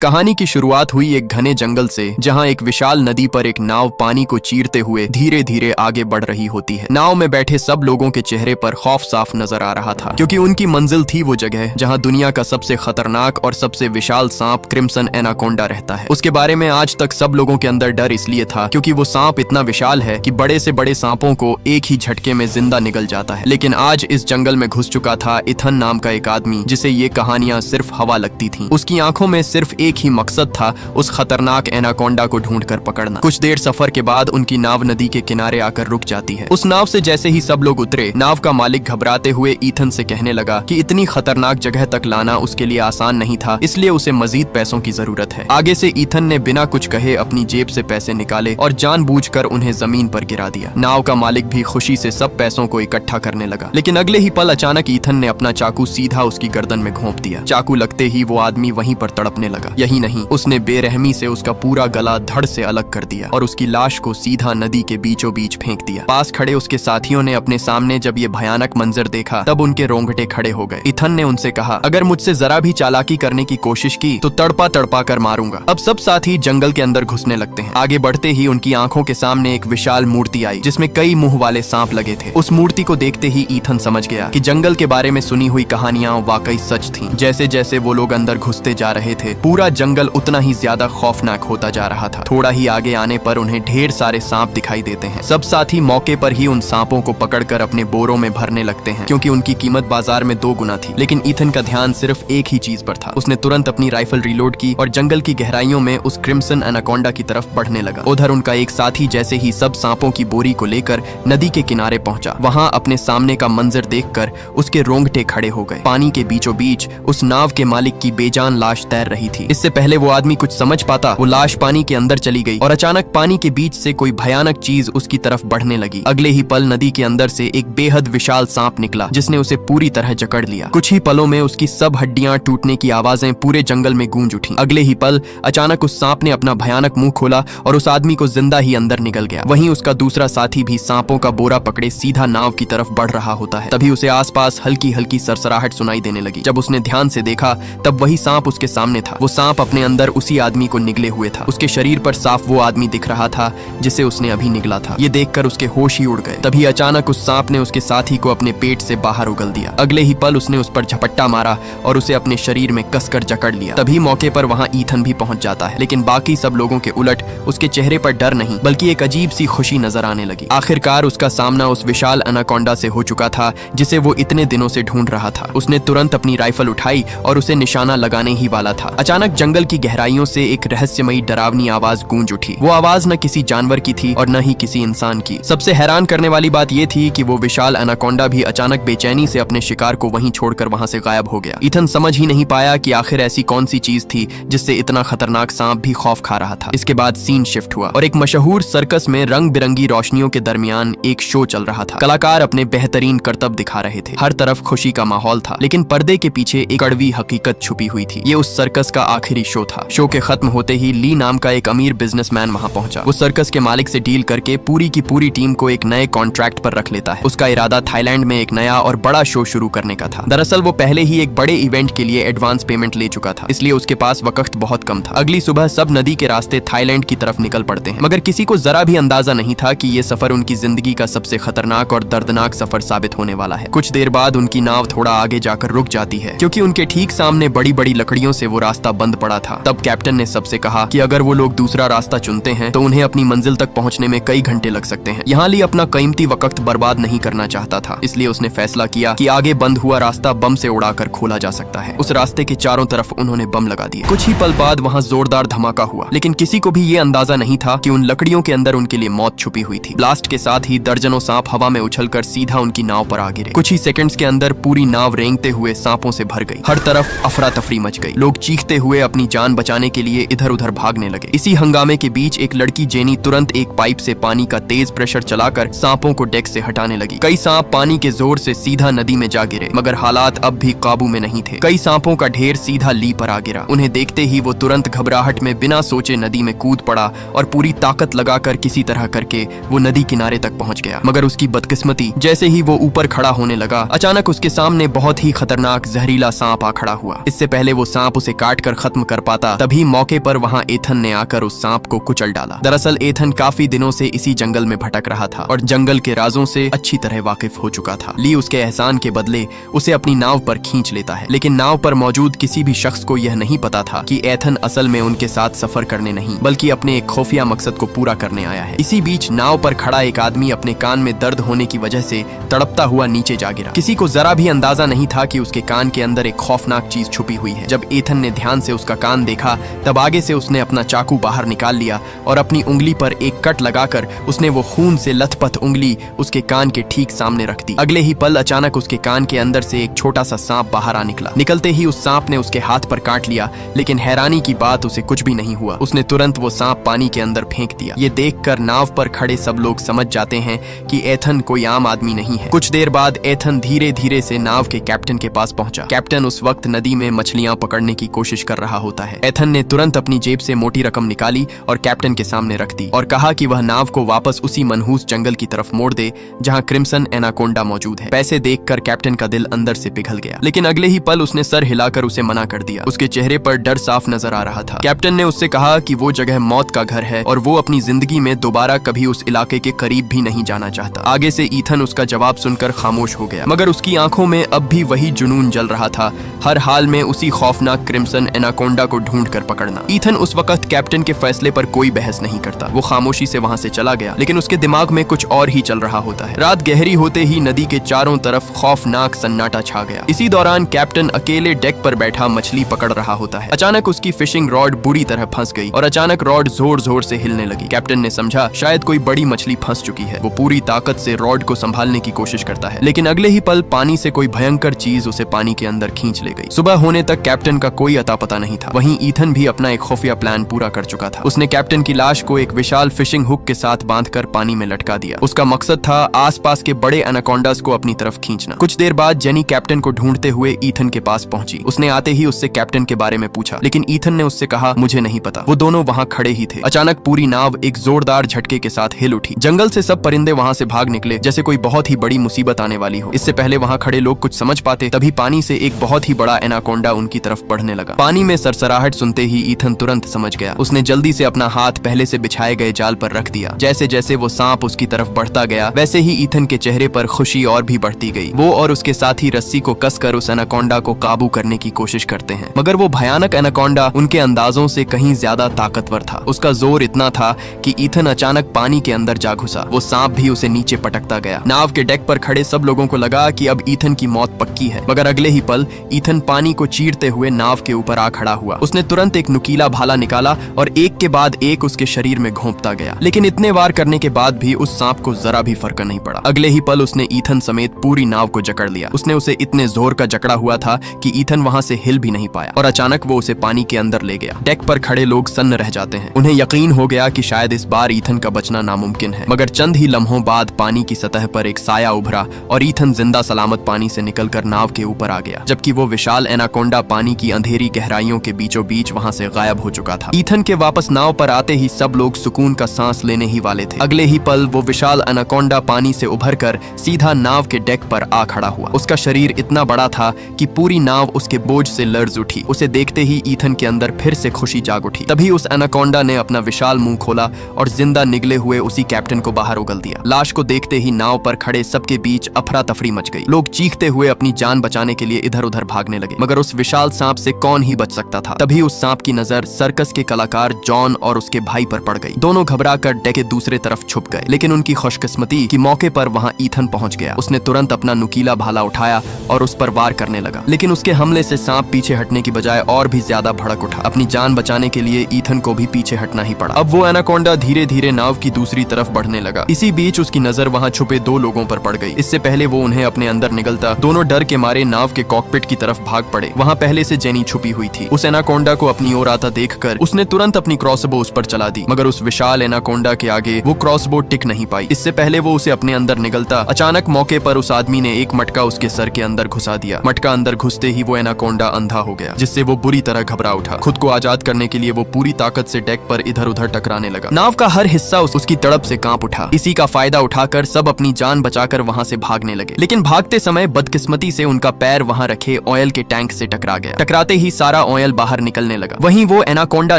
कहानी की शुरुआत हुई एक घने जंगल से, जहां एक विशाल नदी पर एक नाव पानी को चीरते हुए धीरे धीरे आगे बढ़ रही होती है। नाव में बैठे सब लोगों के चेहरे पर खौफ साफ नजर आ रहा था, क्योंकि उनकी मंजिल थी वो जगह जहां दुनिया का सबसे खतरनाक और सबसे विशाल सांप क्रिम्सन एनाकोंडा रहता है। उसके बारे में आज तक सब लोगों के अंदर डर इसलिए था क्योंकि वो सांप इतना विशाल है कि बड़े से बड़े सांपों को एक ही झटके में जिंदा निगल जाता है। लेकिन आज इस जंगल में घुस चुका था इथन नाम का एक आदमी, जिसे ये कहानियां सिर्फ हवा लगती थी। उसकी आंखों में सिर्फ एक ही मकसद था, उस खतरनाक एनाकोंडा को ढूंढकर पकड़ना। कुछ देर सफर के बाद उनकी नाव नदी के किनारे आकर रुक जाती है। उस नाव से जैसे ही सब लोग उतरे, नाव का मालिक घबराते हुए ईथन से कहने लगा कि इतनी खतरनाक जगह तक लाना उसके लिए आसान नहीं था, इसलिए उसे मजीद पैसों की जरूरत है। आगे से ईथन ने बिना कुछ कहे अपनी जेब से पैसे निकाले और जानबूझकर उन्हें जमीन पर गिरा दिया। नाव का मालिक भी खुशी से सब पैसों को इकट्ठा करने लगा, लेकिन अगले ही पल अचानक ईथन ने अपना चाकू सीधा उसकी गर्दन में घोंप दिया। चाकू लगते ही वो आदमी वहीं पर तड़पने लगा। यही नहीं, उसने बेरहमी से उसका पूरा गला धड़ से अलग कर दिया और उसकी लाश को सीधा नदी के बीचों बीच फेंक दिया। पास खड़े उसके साथियों ने अपने सामने जब ये भयानक मंजर देखा, तब उनके रोंगटे खड़े हो गए। ईथन ने उनसे कहा, अगर मुझसे जरा भी चालाकी करने की कोशिश की तो तड़पा तड़पा कर मारूंगा। अब सब साथी जंगल के अंदर घुसने लगते हैं। आगे बढ़ते ही उनकी आंखों के सामने एक विशाल मूर्ति आई, जिसमें कई मुंह वाले सांप लगे थे। उस मूर्ति को देखते ही ईथन समझ गया कि जंगल के बारे में सुनी हुई कहानियां वाकई सच थीं। जैसे जैसे वो लोग अंदर घुसते जा रहे थे, पूरा जंगल उतना ही ज्यादा खौफनाक होता जा रहा था। थोड़ा ही आगे आने पर उन्हें ढेर सारे सांप दिखाई देते हैं। सब साथी मौके पर ही उन सांपों को पकड़कर अपने बोरों में भरने लगते हैं, क्योंकि उनकी कीमत बाजार में 2 गुना थी। लेकिन ईथन का ध्यान सिर्फ एक ही चीज पर था। उसने तुरंत अपनी राइफल रिलोड की और जंगल की गहराइयों में उस क्रिम्सन एनाकोंडा की तरफ बढ़ने लगा। उधर उनका एक साथी जैसे ही सब सांपों की बोरी को लेकर नदी के किनारे पहुंचा, वहां अपने सामने का मंजर देखकर उसके रोंगटे खड़े हो गए। पानी के बीचों बीच उस नाव के मालिक की बेजान लाश तैर रही थी। इससे पहले वो आदमी कुछ समझ पाता, वो लाश पानी के अंदर चली गई और अचानक पानी के बीच से कोई भयानक चीज उसकी तरफ बढ़ने लगी। अगले ही पल नदी के अंदर से एक बेहद विशाल सांप निकला, जिसने उसे पूरी तरह जकड़ लिया। कुछ ही पलों में उसकी सब हड्डियां टूटने की आवाजें पूरे जंगल में गूंज उठी। अगले ही पल अचानक उस सांप ने अपना भयानक मुंह खोला और उस आदमी को जिंदा ही अंदर निगल गया। वहीं उसका दूसरा साथी भी सांपों का बोरा पकड़े सीधा नाव की तरफ बढ़ रहा होता है। तभी उसे आसपास हल्की हल्की सरसराहट सुनाई देने लगी। जब उसने ध्यान से देखा, तब वही सांप उसके सामने था। वो सांप अपने अंदर उसी आदमी को निगले हुए था। उसके शरीर पर साफ वो आदमी दिख रहा था जिसे उसने अभी निगला था। ये देखकर उसके होश ही उड़ गए। तभी अचानक उस सांप ने उसके साथी को अपने पेट से बाहर उगल दिया। अगले ही पल उसने उस पर झपट्टा मारा और उसे अपने शरीर में कसकर जकड़ लिया। तभी मौके पर वहां ईथन भी पहुंच जाता है, लेकिन बाकी सब लोगों के उलट उसके चेहरे पर डर नहीं, बल्कि एक अजीब सी खुशी नजर आने लगी। आखिरकार उसका सामना उस विशाल एनाकोंडा से हो चुका था, जिसे वो इतने दिनों से ढूंढ रहा था। उसने तुरंत अपनी राइफल उठाई और उसे निशाना लगाने ही वाला था। अचानक जंगल की गहराइयों से एक रहस्यमयी डरावनी आवाज गूंज उठी। वो आवाज न किसी जानवर की थी और न ही किसी इंसान की। सबसे हैरान करने वाली बात यह थी कि वो विशाल एनाकोंडा भी अचानक बेचैनी से अपने शिकार को वहीं छोड़कर वहां से गायब हो गया। ईथन समझ ही नहीं पाया कि आखिर ऐसी कौन सी चीज थी जिससे इतना खतरनाक सांप भी खौफ खा रहा था। इसके बाद सीन शिफ्ट हुआ और एक मशहूर सर्कस में रंग बिरंगी रोशनियों के दरमियान एक शो चल रहा था। कलाकार अपने बेहतरीन करतब दिखा रहे थे। हर तरफ खुशी का माहौल था, लेकिन पर्दे के पीछे एक कड़वी हकीकत छुपी हुई थी। ये उस सर्कस का आखिरी शो था। शो के खत्म होते ही ली नाम का एक अमीर बिजनेसमैन वहां पहुंचा। वो सर्कस के मालिक से डील करके पूरी की पूरी टीम को एक नए कॉन्ट्रैक्ट पर रख लेता है। उसका इरादा थाईलैंड में एक नया और बड़ा शो शुरू करने का था। दरअसल वो पहले ही एक बड़े इवेंट के लिए एडवांस पेमेंट ले चुका था, इसलिए उसके पास वक्त बहुत कम था। अगली सुबह सब नदी के रास्ते थाईलैंड की तरफ निकल पड़ते हैं, मगर किसी को जरा भी अंदाजा नहीं था कि ये सफर उनकी जिंदगी का सबसे खतरनाक और दर्दनाक सफर साबित होने वाला है। कुछ देर बाद उनकी नाव थोड़ा आगे जाकर रुक जाती है, क्योंकि उनके ठीक सामने बड़ी बड़ी लकड़ियों से वो रास्ता बंद पड़ा था। तब कैप्टन ने सबसे कहा कि अगर वो लोग दूसरा रास्ता चुनते हैं तो उन्हें अपनी मंजिल तक पहुंचने में कई घंटे लग सकते हैं। यहाँ ली अपना कीमती वक्त बर्बाद नहीं करना चाहता था, इसलिए उसने फैसला किया कि आगे बंद हुआ रास्ता बम से उड़ाकर खोला जा सकता है। उस रास्ते के चारों तरफ उन्होंने बम लगा दिए। कुछ ही पल बाद वहाँ जोरदार धमाका हुआ, लेकिन किसी को भी ये अंदाजा नहीं था कि उन लकड़ियों के अंदर उनके लिए मौत छुपी हुई थी। ब्लास्ट के साथ ही दर्जनों सांप हवा में उछलकर सीधा उनकी नाव पर आ गिरे। कुछ ही सेकंड्स के अंदर पूरी नाव रेंगते हुए सांपों से भर गई। हर तरफ अफरा तफरी मच गई। लोग चीखते हुए अपनी जान बचाने के लिए इधर उधर भागने लगे। इसी हंगामे के बीच एक लड़की जेनी तुरंत एक पाइप से पानी का तेज प्रेशर चलाकर सांपों को डेक से हटाने लगी। कई सांप पानी के जोर से सीधा नदी में जा गिरे, मगर हालात अब भी काबू में नहीं थे। कई सांपों का ढेर सीधा ली पर आ गिरा। उन्हें देखते ही वो तुरंत घबराहट में बिना सोचे नदी में कूद पड़ा और पूरी ताकत लगाकर किसी तरह करके वो नदी किनारे तक पहुंच गया। मगर उसकी बदकिस्मती, जैसे ही वो ऊपर खड़ा होने लगा, अचानक उसके सामने बहुत ही खतरनाक जहरीला सांप आ खड़ा हुआ। इससे पहले वो सांप उसे काट कर खत्म कर पाता तभी मौके पर वहाँ एथन ने आकर उस सांप को कुचल डाला। दरअसल एथन काफी दिनों से इसी जंगल में भटक रहा था और जंगल के राजों से अच्छी तरह वाकिफ हो चुका था। ली उसके एहसान के बदले उसे अपनी नाव पर खींच लेता है, लेकिन नाव पर मौजूद किसी भी शख्स को यह नहीं पता था कि एथन असल में उनके साथ सफर करने नहीं बल्कि अपने एक खुफिया मकसद को पूरा करने आया है। इसी बीच नाव पर खड़ा एक आदमी अपने कान में दर्द होने की वजह से तड़पता हुआ नीचे जा गिरा। किसी को जरा भी अंदाजा नहीं था कि उसके कान के अंदर एक खौफनाक चीज छुपी हुई है। जब एथन ने ध्यान से उसका कान देखा तब आगे से उसने अपना चाकू बाहर निकाल लिया और अपनी उंगली पर एक कट लगाकर उसने वो खून से लथपथ उंगली उसके कान के ठीक सामने रख दी। अगले ही पल अचानक उसके कान के अंदर से एक छोटा सा सांप बाहर आ निकला। निकलते ही उस सांप ने उसके हाथ पर काट लिया, लेकिन हैरानी की बात उसे कुछ भी नहीं हुआ। उसने तुरंत वो सांप पानी के अंदर फेंक दिया। ये देखकर नाव पर खड़े सब लोग समझ जाते हैं कि एथन कोई आम आदमी नहीं है। कुछ देर बाद एथन धीरे धीरे से नाव के कैप्टन के पास पहुंचा। कैप्टन उस वक्त नदी में मछलियां पकड़ने की कोशिश कर रहा होता है। एथन ने तुरंत अपनी जेब से मोटी रकम निकाली और कैप्टन के सामने रख दी और कहा कि वह नाव को वापस उसी मनहूस जंगल की तरफ मोड़ दे जहां क्रिम्सन एनाकोंडा मौजूद है। पैसे देखकर कैप्टन का दिल अंदर से पिघल गया, लेकिन अगले ही पल उसने सर हिलाकर उसे मना कर दिया। उसके चेहरे पर डर साफ नजर आ रहा था। कैप्टन ने उससे कहा कि वो जगह मौत का घर है और वो अपनी जिंदगी में दोबारा कभी उस इलाके के करीब भी नहीं जाना चाहता। आगे से ईथन उसका जवाब सुनकर खामोश हो गया, मगर उसकी आंखों में अब भी वही जुनून जल रहा था, हर हाल में उसी खौफनाक क्रिम्सन एनाकोंडा को ढूंढ कर पकड़ना। ईथन उस वक्त कैप्टन के फैसले पर कोई बहस नहीं करता। वो खामोशी से वहां से चला गया, लेकिन उसके दिमाग में कुछ और ही चल रहा होता है। रात गहरी होते ही नदी के चारों तरफ खौफनाक सन्नाटा छा गया। इसी दौरान कैप्टन अकेले डेक पर बैठा मछली पकड़ रहा होता है। अचानक उसकी फिशिंग रॉड बुरी तरह फंस गई और अचानक रॉड जोर जोर से हिलने लगी। कैप्टन ने समझा शायद कोई बड़ी मछली फंस चुकी है। वो पूरी ताकत से रॉड को संभालने की कोशिश करता है, लेकिन अगले ही पल पानी से कोई भयंकर चीज उसे पानी के अंदर खींच ले गई। सुबह होने तक कैप्टन का कोई अता पता नहीं था। वहीं ईथन भी अपना एक खुफिया प्लान पूरा कर चुका था। उसने कैप्टन की लाश को एक विशाल फिशिंग हुक के साथ बांधकर पानी में लटका दिया। उसका मकसद था आसपास के बड़े एनाकोंडास को अपनी तरफ खींचना। कुछ देर बाद जेनी कैप्टन को ढूंढते हुए ईथन के पास पहुंची। उसने आते ही उससे कैप्टन के बारे में पूछा, लेकिन ईथन ने उससे कहा मुझे नहीं पता। वो दोनों वहां खड़े ही थे। अचानक पूरी नाव एक जोरदार झटके के साथ हिल उठी। जंगल से सब परिंदे वहां से भाग निकले जैसे कोई बहुत ही बड़ी मुसीबत आने वाली हो। इससे पहले वहां खड़े लोग कुछ समझ पाते तभी पानी से एक बहुत ही बड़ा एनाकोंडा उनकी तरफ बढ़ने लगा। पानी में सरसराहट सुनते ही ईथन तुरंत समझ गया। उसने जल्दी से अपना हाथ पहले से बिछाए गए जाल पर रख दिया। जैसे जैसे वो सांप उसकी तरफ बढ़ता गया वैसे ही ईथन के चेहरे पर खुशी और भी बढ़ती गई। वो और उसके साथी रस्सी को कसकर उस एनाकोंडा को काबू करने की कोशिश करते हैं, मगर वो भयानक एनाकोंडा उनके अंदाजों से कहीं ज्यादा ताकतवर था। उसका जोर इतना था कि ईथन अचानक पानी के अंदर जा घुसा। वो सांप भी उसे नीचे पटकता गया। नाव के डेक पर खड़े सब लोगों को लगा कि अब ईथन की मौत पक्की है, मगर अगले ही पल ईथन पानी को चीरते हुए नाव के ऊपर आ खड़ा हुआ। उसने तुरंत एक नुकीला भाला निकाला और एक के बाद एक उसके शरीर में घोंपता गया, लेकिन इतने वार करने के बाद भी उस सांप को जरा भी फर्क नहीं पड़ा। अगले ही पल उसने ईथन समेत पूरी नाव को जकड़ लिया। उसने उसे इतने जोर का जकड़ा हुआ था कि ईथन वहां से हिल भी नहीं पाया और अचानक वो उसे पानी के अंदर ले गया। डेक पर खड़े लोग सन्न रह जाते हैं। उन्हें यकीन हो गया कि शायद इस बार ईथन का बचना नामुमकिन है, मगर चंद ही लम्हों बाद पानी की सतह पर एक साया उभरा और ईथन जिंदा सलामत पानी से निकलकर नाव के ऊपर आ गया, जबकि वो विशाल एनाकोंडा पानी की अंधेरी गहराइयों के बीचों बीच वहां से गायब हो चुका था। ईथन के वापस नाव पर आते ही सब लोग सुकून का सांस लेने ही वाले थे। अगले ही पल वो विशाल एनाकोंडा पानी से उभरकर सीधा नाव के डेक पर आ खड़ा हुआ। उसका शरीर इतना बड़ा था कि पूरी नाव उसके बोझ से लर्ज उठी। उसे देखते ही ईथन के अंदर फिर से खुशी जाग उठी। तभी उस एनाकोंडा ने अपना विशाल मुंह खोला और जिंदा निगले हुए उसी कैप्टन को बाहर उगल दिया। लाश को देखते ही नाव पर खड़े सबके बीच अफरा तफरी मच गई। लोग चीखते हुए अपनी जान बचाने के लिए इधर उधर भागने लगे, मगर उस विशाल सांप से कौन ही बच सकता था। तभी उस सांप की नजर सर्कस के कलाकार जॉन और उसके भाई पर पड़ गई। दोनों घबराकर डेक के दूसरे तरफ छुप गए, लेकिन उनकी खुशकिस्मती कि मौके पर वहां ईथन पहुंच गया। उसने तुरंत अपना नुकीला भाला उठाया और उस पर वार करने लगा, लेकिन उसके हमले से सांप पीछे हटने की बजाय और भी ज्यादा भड़क उठा। अपनी जान बचाने के लिए ईथन को भी पीछे हटना ही पड़ा। अब वो एनाकोंडा धीरे धीरे नाव की दूसरी तरफ बढ़ने लगा। इसी बीच उसकी नजर वहां छुपे दो लोगों पर पड़ गई। इससे पहले वो उन्हें अपने अंदर निगलता, दोनों डर के मारे नाव के कॉकपिट की तरफ भाग पड़े। वहां पहले से जेनी छुपी हुई थी। उस एनाकोंडा को अपनी ओर आता देखकर उसने तुरंत अपनी क्रॉसबो उस पर चला दी, मगर उस विशाल एनाकोंडा के आगे वो क्रॉसबो टिक नहीं पाई। इससे पहले वो उसे अपने अंदर निगलता, अचानक मौके पर उस आदमी ने एक मटका उसके सर के अंदर घुसा दिया। मटका अंदर घुसते ही वो एनाकोंडा अंधा हो गया, जिससे वो बुरी तरह घबरा उठा। खुद को आजाद करने के लिए वो पूरी ताकत से डेक पर इधर उधर टकराने लगा। नाव का हर हिस्सा उसकी तड़प से कांप उठा। इसी का फायदा उठाकर सब अपनी जान बचाकर वहां से भागने लगे, लेकिन भागते समय बदकिस्मती से उनका पैर वहां रखे ऑयल के टैंक से टकरा गया। टकराते ही सारा ऑयल बाहर निकलने लगा। वहीं वो एनाकोंडा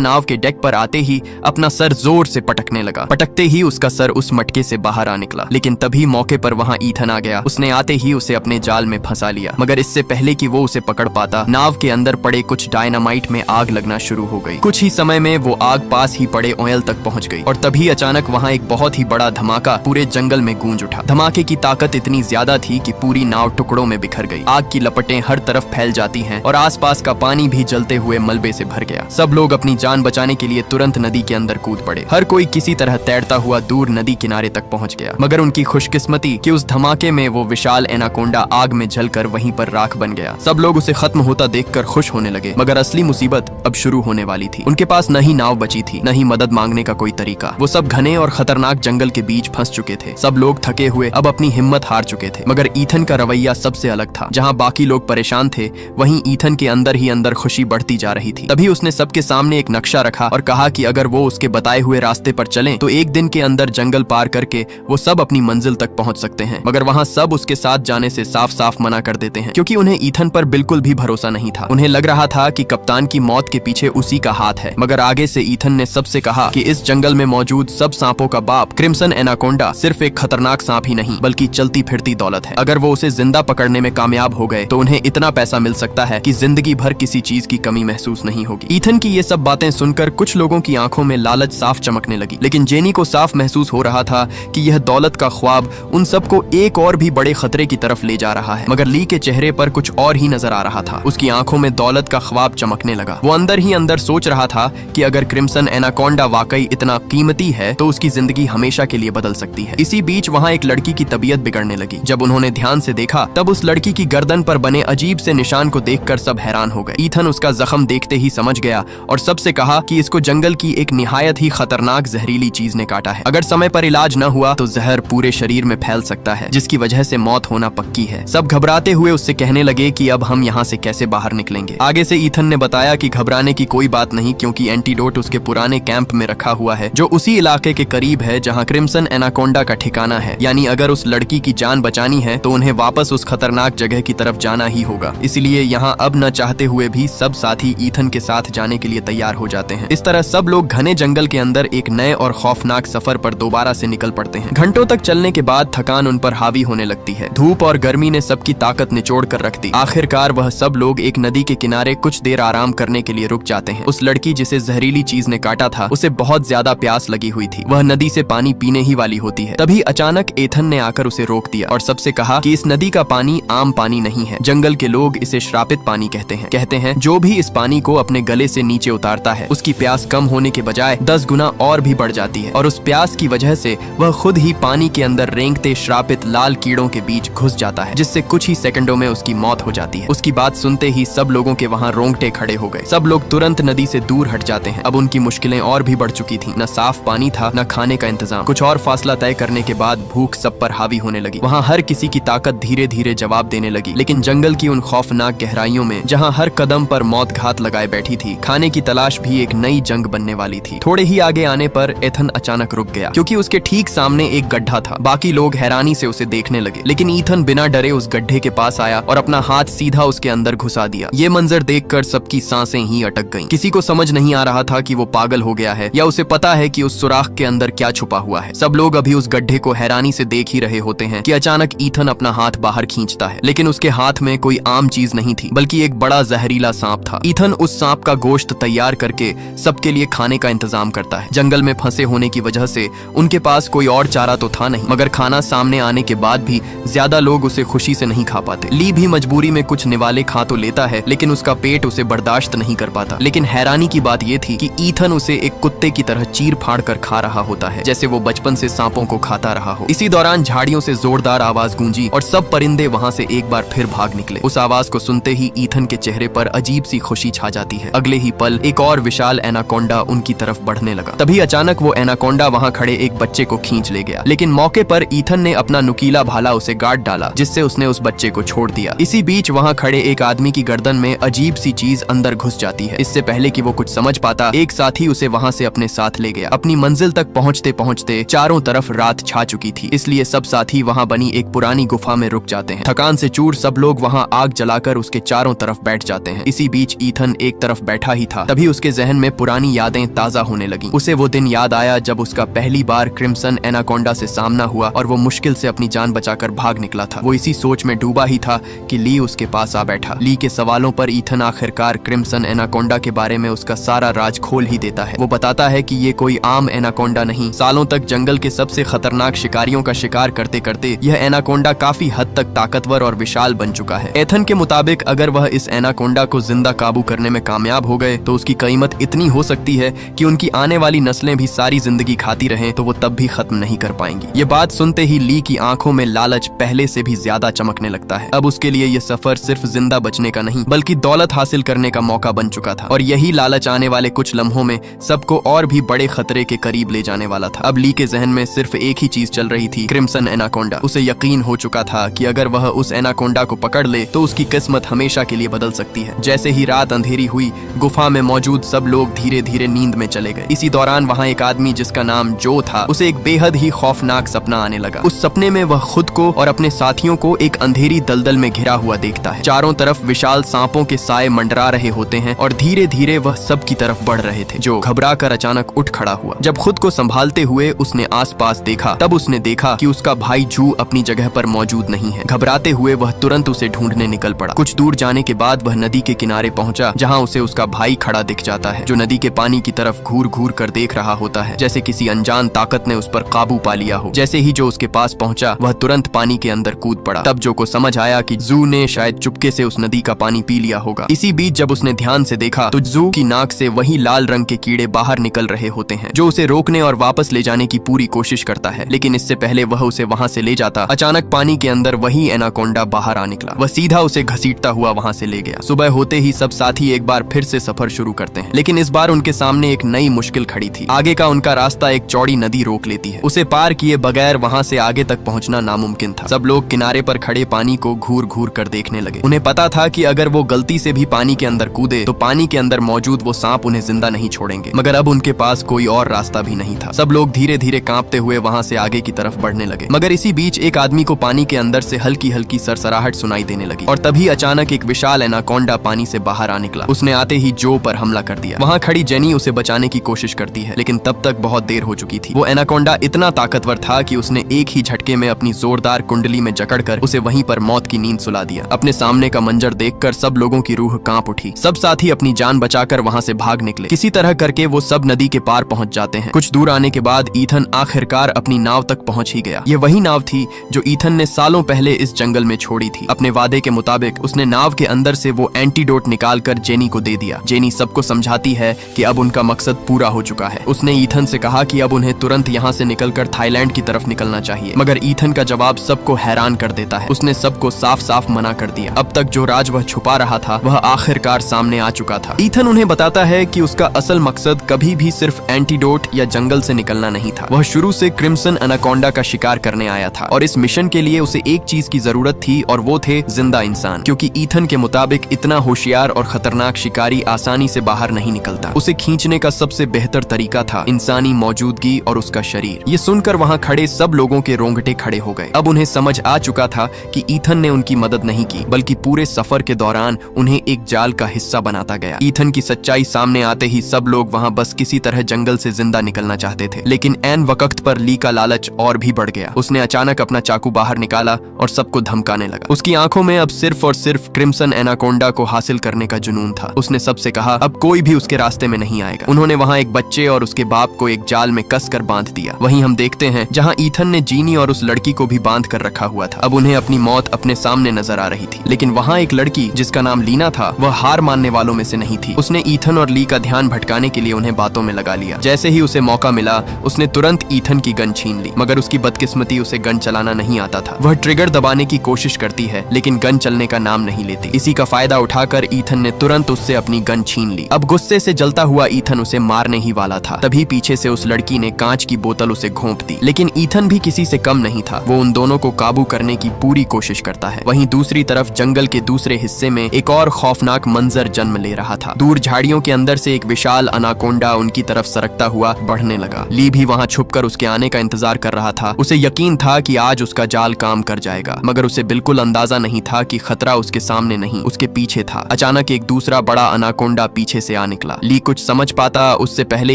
नाव के डेक पर आते ही अपना सर जोर से पटकने लगा। पटकते ही उसका सर उस मटके से बाहर आ निकला। लेकिन तभी मौके पर वहाँ ईथन आ गया। उसने आते ही उसे अपने जाल में फंसा लिया, मगर इससे पहले कि वो उसे पकड़ पाता, नाव के अंदर पड़े कुछ डायनामाइट में आग लगना शुरू हो गई। कुछ ही समय में वो आग पास ही पड़े ऑयल तक पहुंच गई और तभी अचानक वहाँ एक बहुत ही बड़ा धमाका पूरे जंगल में गूंज उठा। धमाके की ताकत इतनी ज्यादा थी कि पूरी नाव टुकड़ों में बिखर गई। आग की लपटें हर तरफ फैल जाती हैं और आसपास का पानी भी जलते हुए मलबे से भर गया। सब लोग अपनी जान बचाने के लिए तुरंत नदी के अंदर कूद पड़े। हर कोई किसी तरह तैरता हुआ दूर नदी किनारे तक पहुंच गया, मगर उनकी खुशकिस्मती कि उस धमाके में वो विशाल एनाकोंडा आग में जलकर वहीं पर राख बन गया। सब लोग उसे खत्म होता देखकर खुश होने लगे, मगर असली मुसीबत अब शुरू होने वाली थी। उनके पास न ही नाव बची थी, न ही मदद मांगने का कोई तरीका। वो सब घने और खतरनाक जंगल के बीच फंस चुके थे। सब लोग थके हुए अब अपनी हिम्मत हार चुके थे, मगर ईथन का रवैया सबसे अलग था। जहाँ बाकी लोग परेशान थे, वहीं ईथन के अंदर ही अंदर खुशी बढ़ती जा रही थी। तभी उसने सबके सामने एक नक्शा रखा और कहा कि अगर वो उसके बताए हुए रास्ते पर चलें, तो एक दिन के अंदर जंगल पार करके वो सब अपनी मंजिल तक पहुंच सकते हैं। मगर वहाँ सब उसके साथ जाने से साफ साफ मना कर देते हैं, क्योंकि उन्हें ईथन पर बिल्कुल भी भरोसा नहीं था। उन्हें लग रहा था कि कप्तान की मौत के पीछे उसी का हाथ है। मगर आगे से ईथन ने सबसे कहा कि इस जंगल में मौजूद सब सांपों का बाप क्रिम्सन एनाकोंडा सिर्फ एक खतरनाक सांप ही नहीं, बल्कि चलती फिरती दौलत है। अगर वो उसे जिंदा पकड़ने में कामयाब हो गए तो उन्हें इतना पैसा मिल सकता है कि जिंदगी भर किसी चीज की कमी महसूस नहीं होगी। ईथन की ये सब बातें सुनकर कुछ लोगों की आंखों में लालच साफ चमकने लगी, लेकिन जेनी को साफ महसूस हो रहा था कि यह दौलत का ख्वाब उन सबको एक और भी बड़े खतरे की तरफ ले जा रहा है। मगर ली के चेहरे पर कुछ और ही नजर आ रहा था। उसकी आंखों में दौलत का ख्वाब चमकने लगा। वो अंदर ही अंदर सोच रहा था कि अगर क्रिम्सन एनाकोंडा वाकई इतना कीमती है तो उसकी जिंदगी हमेशा के लिए बदल सकती है। इसी बीच वहाँ एक लड़की की तबीयत बिगड़ने लगी। जब उन्होंने ध्यान से देखा, तब उस लड़की की गर्दन पर बने अजीब से निशान को देखकर सब हैरान हो गए। ईथन उसका जख्म देखते ही समझ गया और सबसे कहा कि इसको जंगल की एक निहायत ही खतरनाक जहरीली चीज ने काटा है। अगर समय पर इलाज न हुआ तो जहर पूरे शरीर में फैल सकता है, जिसकी वजह से मौत होना पक्की है। सब घबराते हुए उससे कहने लगे कि अब हम यहाँ से कैसे बाहर निकलेंगे। आगे से ईथन ने बताया कि घबराने की कोई बात नहीं, क्योंकि एंटीडोट उसके पुराने कैंप में रखा हुआ है, जो उसी इलाके के करीब है जहाँ क्रिम्सन एनाकोंडा का ठिकाना है। यानी अगर उस लड़की की जान बचानी है तो उन्हें वापस उस खतरनाक जगह की तरफ जाना ही होगा। इसलिए यहाँ अब न चाहते हुए भी सब साथी ईथन के साथ जाने के लिए तैयार हो जाते हैं। इस तरह सब लोग घने जंगल के अंदर एक नए और खौफनाक सफर पर दोबारा से निकल पड़ते हैं। घंटों तक चलने के बाद थकान उन पर हावी होने लगती है। धूप और गर्मी ने सबकी ताकत निचोड़ कर रख दी। आखिरकार वह सब लोग एक नदी के किनारे कुछ देर आराम करने के लिए रुक जाते हैं। उस लड़की जिसे जहरीली चीज ने काटा था, उसे बहुत ज्यादा प्यास लगी हुई थी। वह नदी से पानी पीने ही वाली होती है। तभी अचानक एथन ने आकर उसे रोक दिया और सबसे कहा कि इस नदी का पानी आम पानी नहीं है। जंगल के लोग इसे श्रापित पानी कहते हैं। कहते हैं जो भी इस पानी को अपने गले से नीचे उतारता है, उसकी प्यास कम होने के बजाय 10 गुना और भी बढ़ जाती है, और उस प्यास की वजह से वह खुद ही पानी के अंदर रेंगते श्रापित लाल कीड़ों के बीच घुस जाता है, जिससे कुछ ही सेकंडों में उसकी मौत हो जाती है। उसकी बात सुनते ही सब लोगों के वहाँ रोंगटे खड़े हो गए। सब लोग तुरंत नदी से दूर हट जाते हैं। अब उनकी मुश्किलें और भी बढ़ चुकी थी। न साफ पानी था, न खाने का इंतजाम। कुछ और फासला तय करने के बाद भूख सब पर हावी होने लगी। वहाँ हर किसी की ताकत धीरे धीरे जवाब देने लगी। लेकिन जंगल की उन खौफनाक गहराइयों में, जहाँ हर कदम पर मौत घात लगाए बैठी थी, खाने की तलाश भी एक नई जंग बनने वाली थी। थोड़े ही आगे आने पर एथन अचानक रुक गया, क्योंकि उसके ठीक सामने एक गड्ढा था। बाकी लोग हैरानी से उसे देखने लगे, लेकिन ईथन बिना डरे उस गड्ढे के पास आया और अपना हाथ सीधा उसके अंदर घुसा दिया। ये मंजर देखकर सबकी सांसें ही अटक गईं। किसी को समझ नहीं आ रहा था कि वो पागल हो गया है या उसे पता है कि उस सुराख के अंदर क्या छुपा हुआ है। सब लोग अभी उस गड्ढे को हैरानी से देख ही रहे होते हैं कि अचानक ईथन अपना हाथ बाहर खींचता है, लेकिन उसके हाथ में कोई आम चीज नहीं थी, बल्कि एक बड़ा जहरीला सांप था। ईथन उस सांप का गोश्त तैयार करके सबके लिए खाने का इंतजाम करता है। जंगल में फंसे होने की वजह से उनके पास कोई और चारा तो था नहीं, मगर खाना सामने आने के बाद भी ज्यादा लोग उसे खुशी से नहीं खा पाते। ली भी मजबूरी में कुछ निवाले खा तो लेता है, लेकिन उसका पेट उसे बर्दाश्त नहीं कर पाता। लेकिन हैरानी की बात यह थी कि ईथन उसे एक कुत्ते की तरह चीर फाड़ कर खा रहा होता है, जैसे वो बचपन से सांपों को खाता रहा हो। इसी दौरान झाड़ियों से जोरदार आवाज गूंजी और सब परिंदे वहाँ से एक बार फिर भाग निकले। उस आवाज को सुनते ही ईथन के चेहरे पर अजीब सी खुशी छा जाती है। अगले ही पल एक और विशाल एनाकोंडा उनकी तरफ बढ़ने लगा। तभी अचानक वो एनाकोंडा वहाँ खड़े एक बच्चे को खींच ले गया, लेकिन मौके पर ईथन ने अपना नुकीला भाला उसे गाड़ डाला, जिससे उसने उस बच्चे को छोड़ दिया। इसी बीच वहाँ खड़े एक आदमी की गर्दन में अजीब सी चीज अंदर घुस जाती है। इससे पहले कि वो कुछ समझ पाता, एक साथी उसे वहाँ से अपने साथ ले गया। अपनी मंजिल तक पहुँचते पहुँचते चारों तरफ रात छा चुकी थी, इसलिए सब साथी वहाँ बनी एक पुरानी गुफा में रुक जाते हैं। थकान से चूर सब लोग वहाँ आग जलाकर उसके चारों तरफ बैठ जाते हैं। इसी बीच बीच ईथन एक तरफ बैठा ही था, तभी उसके जहन में पुरानी यादें ताजा होने लगी। उसे वो दिन याद आया जब उसका पहली बार क्रिम्सन एनाकोंडा से सामना हुआ और वो मुश्किल से अपनी जान बचाकर भाग निकला था। वो इसी सोच में डूबा ही था कि ली उसके पास आ बैठा। ली के सवालों पर ईथन आखिरकार क्रिम्सन एनाकोंडा के बारे में उसका सारा राज खोल ही देता है। वो बताता है कि ये कोई आम एनाकोंडा नहीं, सालों तक जंगल के सबसे खतरनाक शिकारियों का शिकार करते करते यह एनाकोंडा काफी हद तक ताकतवर और विशाल बन चुका है। एथन के मुताबिक अगर वह इस एनाकोंडा को जिंदा काबू करने में कामयाब हो गए तो उसकी कीमत इतनी हो सकती है कि उनकी आने वाली नस्लें भी सारी जिंदगी खाती रहें तो वो तब भी खत्म नहीं कर पाएंगी। ये बात सुनते ही ली की आंखों में लालच पहले से भी ज्यादा चमकने लगता है। अब उसके लिए ये सफर सिर्फ जिंदा बचने का नहीं बल्कि दौलत हासिल करने का मौका बन चुका था, और यही लालच आने वाले कुछ लम्हों में सबको और भी बड़े खतरे के करीब ले जाने वाला था। अब ली के जहन में सिर्फ एक ही चीज चल रही थी, क्रिम्सन एनाकोंडा। उसे यकीन हो चुका था कि अगर वह उस एनाकोंडा को पकड़ ले तो उसकी किस्मत हमेशा के लिए बदल सकती है। जैसे ही रात अंधेरी हुई, गुफा में मौजूद सब लोग धीरे धीरे नींद में चले गए। इसी दौरान वहाँ एक आदमी जिसका नाम जो था, उसे एक बेहद ही खौफनाक सपना आने लगा। उस सपने में वह खुद को और अपने साथियों को एक अंधेरी दलदल में घिरा हुआ देखता है। चारों तरफ विशाल सांपों के साए मंडरा रहे होते हैं और धीरे धीरे वह सब की तरफ बढ़ रहे थे। जो घबरा कर अचानक उठ खड़ा हुआ। जब खुद को संभालते हुए उसने आसपास देखा, तब उसने देखा कि उसका भाई जू अपनी जगह पर मौजूद नहीं है। घबराते हुए वह तुरंत उसे ढूंढने निकल पड़ा। कुछ दूर जाने के बाद वह नदी के किनारे पहुंचा, जहां उसे उसका भाई खड़ा दिख जाता है, जो नदी के पानी की तरफ घूर घूर कर देख रहा होता है, जैसे किसी अनजान ताकत ने उस पर काबू पा लिया हो। जैसे ही जो उसके पास पहुंचा, वह तुरंत पानी के अंदर कूद पड़ा। तब जो को समझ आया कि जू ने शायद चुपके से उस नदी का पानी पी लिया होगा। इसी बीच जब उसने ध्यान से देखा तो जू की नाक से वही लाल रंग के कीड़े बाहर निकल रहे होते हैं, जो उसे रोकने और वापस ले जाने की पूरी कोशिश करता है। लेकिन इससे पहले वह उसे वहां से ले जाता, अचानक पानी के अंदर वही एनाकोंडा बाहर आ निकला। वह सीधा उसे घसीटता हुआ वहां से ले गया। सुबह होते ही सब साथी एक बार फिर से सफर शुरू करते हैं, लेकिन इस बार उनके सामने एक नई मुश्किल खड़ी थी। आगे का उनका रास्ता एक चौड़ी नदी रोक लेती है। उसे पार किए बगैर वहां से आगे तक पहुंचना नामुमकिन था। सब लोग किनारे पर खड़े पानी को घूर घूर कर देखने लगे। उन्हें पता था कि अगर वो गलती से भी पानी के अंदर कूदे तो पानी के अंदर मौजूद वो सांप उन्हें जिंदा नहीं छोड़ेंगे, मगर अब उनके पास कोई और रास्ता भी नहीं था। सब लोग धीरे धीरे कांपते हुए वहां से आगे की तरफ बढ़ने लगे, मगर इसी बीच एक आदमी को पानी के अंदर से हल्की हल्की सरसराहट सुनाई देने लगी, और तभी अचानक एक विशाल एनाकोंडा पानी से बाहर आ निकला। उसने आते ही जो पर हमला कर दिया। वहां खड़ी जेनी उसे बचाने की कोशिश करती है, लेकिन तब तक बहुत देर हो चुकी थी। वो एनाकोंडा इतना ताकतवर था कि उसने एक ही झटके में अपनी जोरदार कुंडली में जकड़कर उसे वहीं पर मौत की नींद सुला दिया। अपने सामने का मंजर देखकर सब लोगों की रूह कांप उठी। सब साथी अपनी जान बचाकर वहां से भाग निकले। किसी तरह करके वो सब नदी के पार पहुंच जाते हैं। कुछ दूर आने के बाद ईथन आखिरकार अपनी नाव तक पहुंच ही गया। ये वही नाव थी जो ईथन ने सालों पहले इस जंगल में छोड़ी थी। अपने वादे के मुताबिक उसने नाव के अंदर से वो एंटीडोट निकालकर जेनी को दे दिया। जेनी सबको समझाती है कि अब उनका मकसद पूरा हो चुका है। उसने ईथन से कहा कि अब उन्हें तुरंत यहाँ से निकलकर थाईलैंड की तरफ निकलना चाहिए, मगर ईथन का जवाब सबको हैरान कर देता है। उसने सबको साफ साफ मना कर दिया। अब तक जो राज वह छुपा रहा था वह आखिरकार सामने आ चुका था। ईथन उन्हें बताता है कि उसका असल मकसद कभी भी सिर्फ एंटीडोट या जंगल से निकलना नहीं था। वह शुरू से क्रिम्सन एनाकोंडा का शिकार करने आया था, और इस मिशन के लिए उसे एक चीज की जरूरत थी, और वो थे जिंदा इंसान, क्योंकि ईथन के मुताबिक इतना होशियार और खतरनाक शिकारी आसानी से बाहर नहीं निकलता। उसे खींचने का सबसे बेहतर तरीका था इंसानी मौजूदगी और उसका शरीर। ये सुनकर वहां खड़े सब लोगों के रोंगटे खड़े हो गए। अब उन्हें समझ आ चुका था कि ईथन ने उनकी मदद नहीं की, बल्कि पूरे सफर के दौरान उन्हें एक जाल का हिस्सा बनाता गया। ईथन की सच्चाई सामने आते ही सब लोग वहां बस किसी तरह जंगल से जिंदा निकलना चाहते थे, लेकिन ऐन वक्त पर ली का लालच और भी बढ़ गया। उसने अचानक अपना चाकू बाहर निकाला और सबको धमकाने लगा। उसकी आंखों में अब सिर्फ और सिर्फ क्रिम्सन एनाकोंडा को हासिल करने का जुनून था। उसने सबसे कहा अब कोई भी उसके रास्ते में नहीं आएगा। उन्होंने वहां एक बच्चे और उसके बाप को एक जाल में कसकर बांध दिया। वहीं हम देखते हैं जहां ईथन ने जीनी और उस लड़की को भी बांध कर रखा हुआ था। अब उन्हें अपनी मौत अपने सामने नजर आ रही थी, लेकिन वहां एक लड़की जिसका नाम लीना था, वह हार मानने वालों में से नहीं थी। उसने ईथन और ली का ध्यान भटकाने के लिए उन्हें बातों में लगा लिया। जैसे ही उसे मौका मिला उसने तुरंत ईथन की गन छीन ली, मगर उसकी बदकिस्मती उसे गन चलाना नहीं आता था। वह ट्रिगर दबाने की कोशिश करती है, लेकिन गन चलने का नाम नहीं लेती। इसी का फायदा उठाकर ईथन ने तुरंत उससे अपनी गन छीन ली। अब गुस्से से जलता हुआ ईथन उसे मारने ही वाला था, तभी पीछे से उस लड़की ने कांच की बोतल उसे घोंप दी। लेकिन ईथन भी किसी से कम नहीं था। वो उन दोनों को काबू करने की पूरी कोशिश करता है। वहीं दूसरी तरफ जंगल के दूसरे हिस्से में एक और खौफनाक मंजर जन्म ले रहा था। दूर झाड़ियों के अंदर से एक विशाल एनाकोंडा उनकी तरफ सरकता हुआ बढ़ने लगा। ली भी वहां छुपकर उसके आने का इंतजार कर रहा था। उसे यकीन था कि आज उसका जाल काम कर जाएगा, मगर उसे बिल्कुल अंदाजा नहीं था कि खतरा उसके सामने नहीं, उसके पीछे था। अचानक अचानक एक दूसरा बड़ा अनाकोंडा पीछे से आ निकला। ली कुछ समझ पाता उससे पहले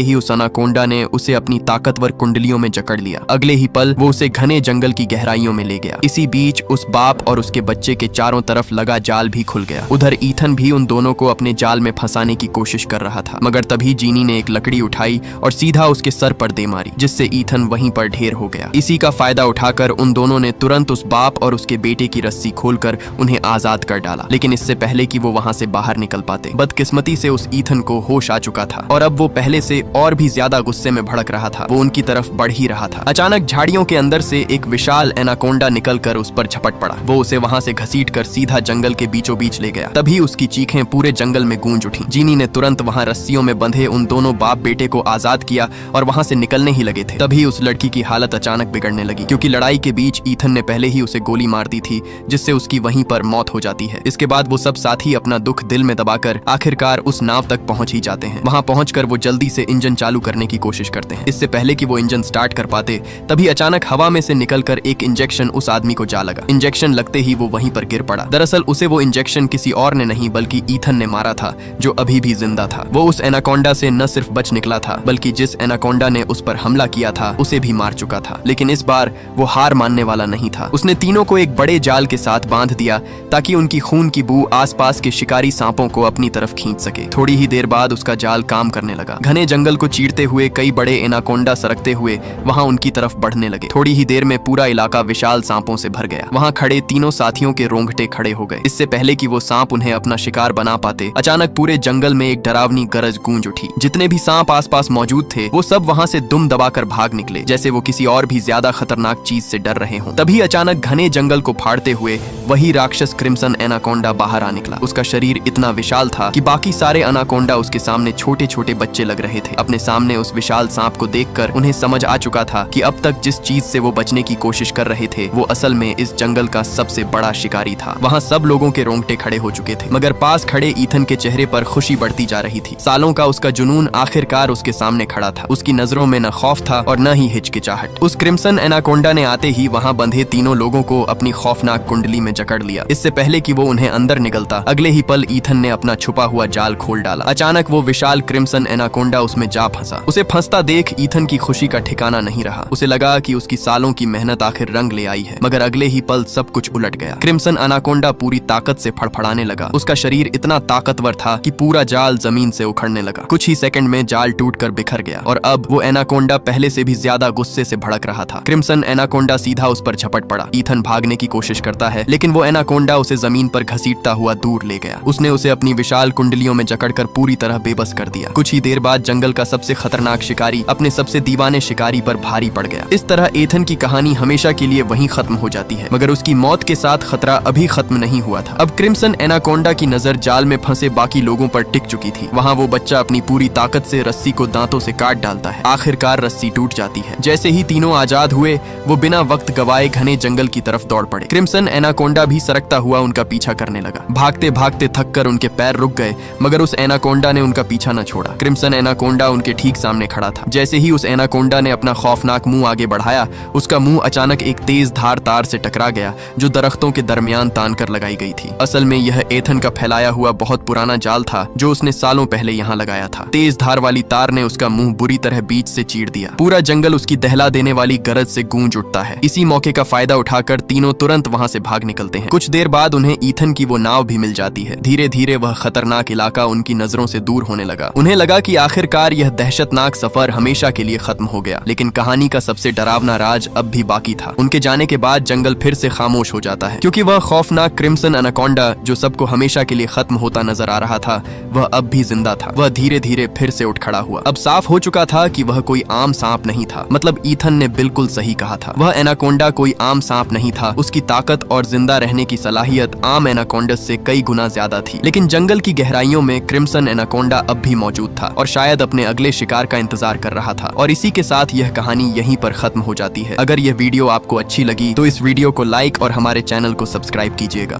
ही उस अनाकोंडा ने उसे अपनी ताकतवर कुंडलियों में जकड़ लिया। अगले ही पल वो उसे घने जंगल की गहराइयों में ले गया। इसी बीच उस बाप और उसके बच्चे के चारों तरफ लगा जाल भी खुल गया। उधर ईथन भी उन दोनों को अपने जाल में फंसाने की कोशिश कर रहा था, मगर तभी जीनी ने एक लकड़ी उठाई और सीधा उसके सर पर दे मारी, जिससे ईथन वहीं पर ढेर हो गया। इसी का फायदा उठाकर उन दोनों ने तुरंत उस बाप और उसके बेटे की रस्सी खोलकर उन्हें आजाद कर डाला, लेकिन इससे पहले कि वो वहां से बाहर निकल पाते, बदकिस्मती से उस ईथन को होश आ चुका था और अब वो पहले से और भी ज्यादा गुस्से में भड़क रहा था। वो उनकी तरफ बढ़ ही रहा था। अचानक झाड़ियों के अंदर से एक विशाल एनाकोंडा निकलकर उस पर झपट पड़ा। वो उसे वहां से घसीटकर सीधा जंगल के बीचों बीच ले गया। तभी उसकी चीखें पूरे जंगल में गूंज उठी। जीनी ने तुरंत वहां रस्सियों में बंधे उन दोनों बाप बेटे को आजाद किया और वहां से निकलने ही लगे थे। तभी उस लड़की की हालत अचानक बिगड़ने लगी, क्योंकि लड़ाई के बीच ईथन ने पहले ही उसे गोली मार दी थी, जिससे उसकी वहीं पर मौत हो जाती है। इसके बाद वो सब साथी अपना दुख दिल में दबाकर आखिरकार उस नाव तक पहुंच ही जाते हैं। वहां पहुंचकर वो जल्दी से इंजन चालू करने की कोशिश करते हैं। इससे पहले कि वो इंजन स्टार्ट कर पाते, तभी अचानक हवा में से निकलकर एक इंजेक्शन उस आदमी को जा लगा। इंजेक्शन लगते ही वो वहीं पर गिर पड़ा। दरअसल उसे वो इंजेक्शन किसी और ने नहीं बल्कि ईथन ने मारा था, जो अभी भी जिंदा था। वो उस एनाकोंडा से न सिर्फ बच निकला था, बल्कि जिस एनाकोंडा ने उस पर हमला किया था उसे भी मार चुका था। लेकिन इस बार वो हार मानने वाला नहीं था। उसने तीनों को एक बड़े जाल के साथ बांध दिया ताकि उनकी खून की बू आसपास के शिकारी सांपों को अपनी तरफ खींच सके। थोड़ी ही देर बाद उसका जाल काम करने लगा। घने जंगल को चीरते हुए कई बड़े एनाकोंडा सरकते हुए वहां उनकी तरफ बढ़ने लगे। थोड़ी ही देर में पूरा इलाका विशाल सांपों से भर गया। वहां खड़े तीनों साथियों के रोंगटे खड़े हो गए। इससे पहले कि वो सांप उन्हें अपना शिकार बना पाते, अचानक पूरे जंगल में एक डरावनी गरज गूंज उठी। जितने भी सांप आसपास मौजूद थे वो सब वहां से दुम दबाकर भाग निकले, जैसे वो किसी और भी ज्यादा खतरनाक चीज से डर रहे हों। तभी अचानक घने जंगल को फाड़ते हुए वही राक्षस क्रिम्सन एनाकोंडा बाहर आ निकला। उसका शरीर इतना विशाल था कि बाकी सारे एनाकोंडा उसके सामने छोटे छोटे बच्चे लग रहे थे। अपने सामने उस विशाल सांप को देखकर उन्हें समझ आ चुका था कि अब तक जिस चीज से वो बचने की कोशिश कर रहे थे वो असल में इस जंगल का सबसे बड़ा शिकारी था। वहाँ सब लोगों के रोंगटे खड़े हो चुके थे, मगर पास खड़े ईथन के चेहरे पर खुशी बढ़ती जा रही थी। सालों का उसका जुनून आखिरकार उसके सामने खड़ा था। उसकी नजरों में न खौफ था और न ही हिचकिचाहट। उस क्रिम्सन एनाकोंडा ने आते ही वहाँ बंधे तीनों लोगों को अपनी खौफनाक कुंडली में जकड़ लिया। इससे पहले कि वो उन्हें अंदर निकलता, अगले ही पल ईथन ने अपना छुपा हुआ जाल खोल डाला। अचानक वो विशाल क्रिम्सन एनाकोंडा उसमें जा फंसा। उसे फंसता देख ईथन की खुशी का ठिकाना नहीं रहा। उसे लगा कि उसकी सालों की मेहनत आखिर रंग ले आई है, मगर अगले ही पल सब कुछ उलट गया। क्रिम्सन एनाकोंडा पूरी ताकत से फड़फड़ाने लगा। उसका शरीर इतना ताकतवर था कि पूरा जाल जमीन से उखड़ने लगा। कुछ ही सेकंड में जाल टूटकर बिखर गया और अब वो एनाकोंडा पहले से भी ज्यादा गुस्से से भड़क रहा था। क्रिम्सन एनाकोंडा सीधा उस पर झपट पड़ा। ईथन भागने की कोशिश करता है, लेकिन वो एनाकोंडा उसे जमीन पर घसीटता हुआ दूर ले गया। उसने उसे अपनी विशाल कुंडलियों में जकड़कर पूरी तरह बेबस कर दिया। कुछ ही देर बाद जंगल का सबसे खतरनाक शिकारी अपने सबसे दीवाने शिकारी पर भारी पड़ गया। इस तरह एथन की कहानी हमेशा के लिए वहीं खत्म हो जाती है, मगर उसकी मौत के साथ खतरा अभी खत्म नहीं हुआ था। अब क्रिम्सन एनाकोंडा की नजर जाल में फंसे बाकी लोगों पर टिक चुकी थी। वहाँ वो बच्चा अपनी पूरी ताकत से रस्सी को दांतों से काट डालता है। आखिरकार रस्सी टूट जाती है। जैसे ही तीनों आजाद हुए वो बिना वक्त गवाए घने जंगल की तरफ दौड़ पड़े। क्रिम्सन एनाकोंडा भी सरकता हुआ उनका पीछा करने लगा। भागते भागते थककर उनके पैर रुक गए, मगर उस एनाकोंडा ने उनका पीछा न छोड़ा। क्रिम्सन एनाकोंडा उनके ठीक सामने खड़ा था। जैसे ही उस एनाकोंडा ने अपना खौफनाक मुंह आगे बढ़ाया, उसका मुंह अचानक एक तेज धार तार से टकरा गया जो दरख्तों के दरमियान तान कर लगाई गई थी। असल में यह एथन का फैलाया हुआ बहुत पुराना जाल था जो उसने सालों पहले यहाँ लगाया था। तेज धार वाली तार ने उसका मुंह बुरी तरह बीच से चीर दिया। पूरा जंगल उसकी दहला देने वाली गरज से गूंज उठता है। इसी मौके का फायदा उठाकर तीनों तुरंत वहाँ से भाग निकलते हैं। कुछ देर बाद उन्हें ईथन की वो नाव भी मिल जाती है। धीरे धीरे वह खतरनाक इलाका उनकी नजरों से दूर होने लगा। उन्हें लगा कि आखिरकार यह दहशतनाक सफर हमेशा के लिए खत्म हो गया, लेकिन कहानी का सबसे डरावना राज अब भी बाकी था। उनके जाने के बाद जंगल फिर से खामोश हो जाता है, क्योंकि वह खौफनाक क्रिम्सन एनाकोंडा जो सबको हमेशा के लिए खत्म होता नजर आ रहा था, वह अब भी जिंदा था। वह धीरे धीरे फिर से उठ खड़ा हुआ। अब साफ हो चुका था कि वह कोई आम सांप नहीं था। मतलब ईथन ने बिल्कुल सही कहा था। वह एनाकोंडा कोई आम सांप नहीं था। उसकी ताकत और जिंदा रहने की सलाहियत आम एनाकोंडस से कई गुना ज्यादा थी। लेकिन जंगल की गहराइयों में क्रिम्सन एनाकोंडा अब भी मौजूद था और शायद अपने अगले शिकार का इंतजार कर रहा था। और इसी के साथ यह कहानी यहीं पर खत्म हो जाती है। अगर यह वीडियो आपको अच्छी लगी तो इस वीडियो को लाइक और हमारे चैनल को सब्सक्राइब कीजिएगा।